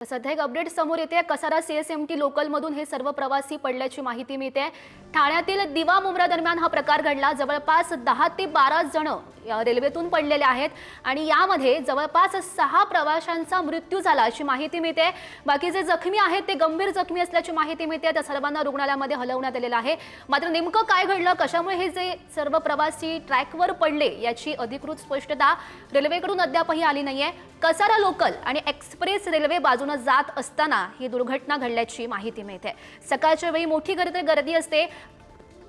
सध्या एक अपडेट समोर येते। कसारा सीएसएमटी लोकलमधून हे सर्व प्रवासी पडल्याची माहिती मिळते। ठाण्यातील दिवा मुंब्रा दरम्यान हा प्रकार घडला। जवळपास 10 ते 12 जण रेल्वेतून पडलेले आहेत आणि यामध्ये जवळपास 6 प्रवाशांचा मृत्यू झाला अशी माहिती मिळते। बाकीचे जखमी आहेत ते गंभीर जखमी असल्याची माहिती मिळते। त्या सर्वांना रुग्णालयामध्ये हलवण्यात आलेलं आहे। मात्र नेमकं काय घडलं, कशामुळे हे जे सर्व प्रवासी ट्रॅकवर पडले याची अधिकृत स्पष्टता रेल्वेकडून अद्यापही आली नाहीये। कसारा लोकल आणि एक्सप्रेस रेल्वे बाजूने जात असताना ही दुर्घटना घडल्याची माहिती मिळते। सकाळच्या वेळी मोठी गर्दी असते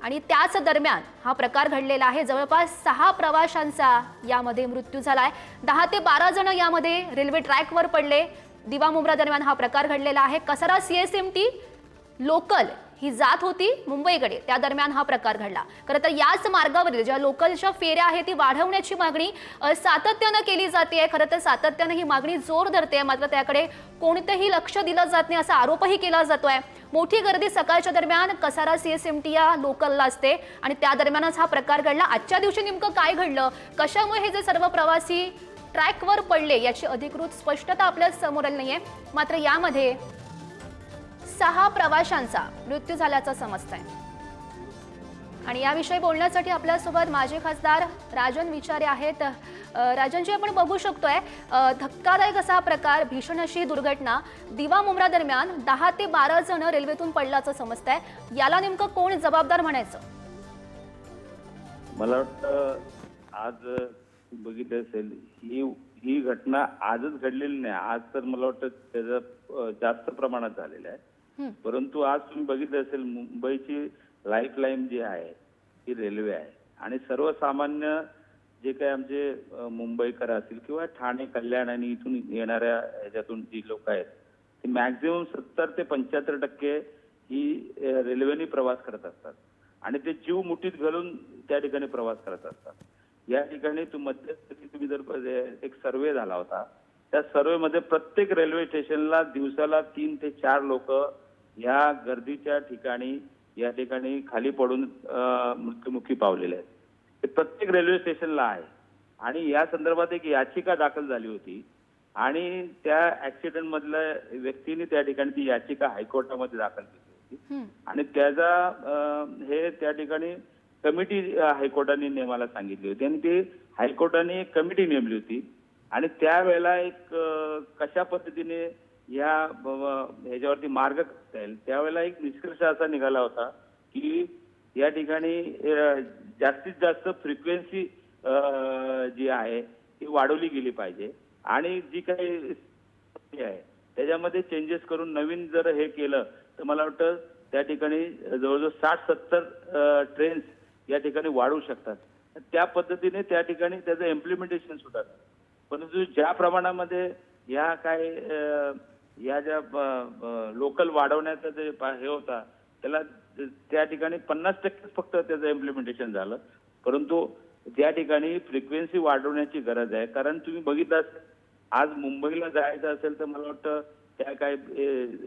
आणि त्याच दरम्यान हा प्रकार घडलेला आहे। जवळपास 6 प्रवाशांचा यामध्ये मृत्यू झालाय। 10 ते 12 जण यामध्ये रेल्वे ट्रॅकवर पडले। दिवा मुंब्रा दरम्यान हा प्रकार घडलेला आहे। कसारा सीएसएमटी लोकल ही जात होती मुंबईकडे, त्या दरम्यान हा प्रकार घडला। खरं तर याच मार्गावरील ज्या लोकलच्या फेऱ्या आहेत ती वाढवण्याची मागणी सातत्याने केली जाते। खरं तर सातत्याने ही मागणी जोर धरते, मात्र त्याकडे कोणतेही लक्ष दिलं जात नाही असा आरोपही केला जातोय। मोठी गर्दी सकाळच्या दरम्यान कसारा सीएसएमटी या लोकलला असते आणि त्या दरम्यानच हा प्रकार घडला। आजच्या दिवशी नेमकं काय घडलं, कशामुळे हे जे सर्व प्रवासी ट्रॅकवर पडले याची अधिकृत स्पष्टता आपल्या समोर आली नाहीये। मात्र यामध्ये 6 प्रवाशांचा मृत्यू झाल्याचं समजतंय आणि याविषयी बोलण्यासाठी आपल्यासोबत माजी खासदार राजन विचारे आहेत। राजनजी, आपण बघू शकतोय धक्कादायक असा प्रकार, भीषण अशी दुर्घटना दिवा मुंब्रा दरम्यान 10 ते 12 जण रेल्वेतून पडल्याचं समजतंय। याला नेमकं कोण जबाबदार म्हणायचं? मला वाटतं आज बघितलं असेल ही घटना आजच घडलेली नाही। आज तर मला वाटतं त्याचं जास्त प्रमाणात झालेलं आहे। परंतु आज तुम्ही बघितलं असेल मुंबईची लाईफलाईन जी आहे ही रेल्वे आहे आणि सर्वसामान्य जे काही आमचे मुंबईकर असतील किंवा ठाणे, कल्याण आणि इथून येणाऱ्या ह्याच्यातून जी लोक आहेत ती मॅक्झिमम 70 ते 75% ही रेल्वेने प्रवास करत असतात आणि ते जीव मुठीत घालून त्या ठिकाणी प्रवास करत असतात। या ठिकाणी मध्यंतरी तुम्ही जर एक सर्वे झाला होता, त्या सर्वेमध्ये प्रत्येक रेल्वे स्टेशनला दिवसाला 3 ते 4 लोक या गर्दीच्या ठिकाणी या ठिकाणी खाली पडून मृत्युमुखी पावलेले आहेत। ते प्रत्येक रेल्वे स्टेशनला आहे आणि या संदर्भात एक याचिका दाखल झाली होती आणि त्या ऍक्सिडेंट मधल्या व्यक्तीने त्या ठिकाणी ती याचिका हायकोर्टामध्ये दाखल केली होती आणि त्याचा हे त्या ठिकाणी कमिटी हायकोर्टाने नेमायला सांगितली होती आणि ती हायकोर्टाने एक कमिटी नेमली होती आणि त्यावेळेला एक कशा पद्धतीने या ह्याच्यावरती मार्ग करता येईल त्यावेळेला एक निष्कर्ष असा निघाला होता की या ठिकाणी जास्तीत जास्त फ्रिक्वेन्सी जी आहे ती वाढवली गेली पाहिजे आणि जी काही आहे त्याच्यामध्ये चेंजेस करून नवीन जर हे केलं तर मला वाटतं त्या ठिकाणी जवळजवळ 60-70 ट्रेन्स या ठिकाणी वाढवू शकतात। त्या पद्धतीने त्या ठिकाणी त्याचं इम्प्लिमेंटेशन सुद्धा, परंतु ज्या प्रमाणामध्ये या काय या ज्या लोकल वाढवण्याचा जे हे होता त्याला त्या ठिकाणी 50% फक्त त्याचं इम्प्लिमेंटेशन झालं। परंतु त्या ठिकाणी फ्रिक्वेन्सी वाढवण्याची गरज आहे, कारण तुम्ही बघितलं आज मुंबईला जायचं असेल तर मला वाटतं त्या काय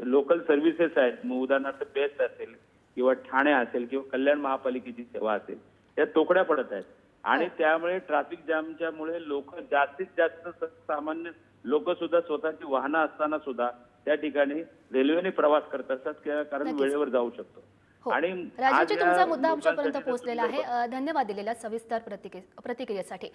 लोकल सर्व्हिसेस आहेत, उदाहरणार्थ बेस्ट असेल किंवा ठाणे असेल किंवा कल्याण महापालिकेची सेवा असेल, त्या तोकड्या पडत आहेत आणि त्यामुळे ट्रॅफिक जॅमच्यामुळे लोक जास्तीत जास्त सामान्य लोक सुद्धा स्वतःची वाहनं असताना सुद्धा त्या ठिकाणी रेल्वेने प्रवास करत असतात कारण वेळेवर जाऊ शकतो। आणि राजूजी, तुमचा मुद्दा आमच्यापर्यंत पोहोचलेला आहे। धन्यवाद दिलेल्या सविस्तर प्रतिक्रियेसाठी।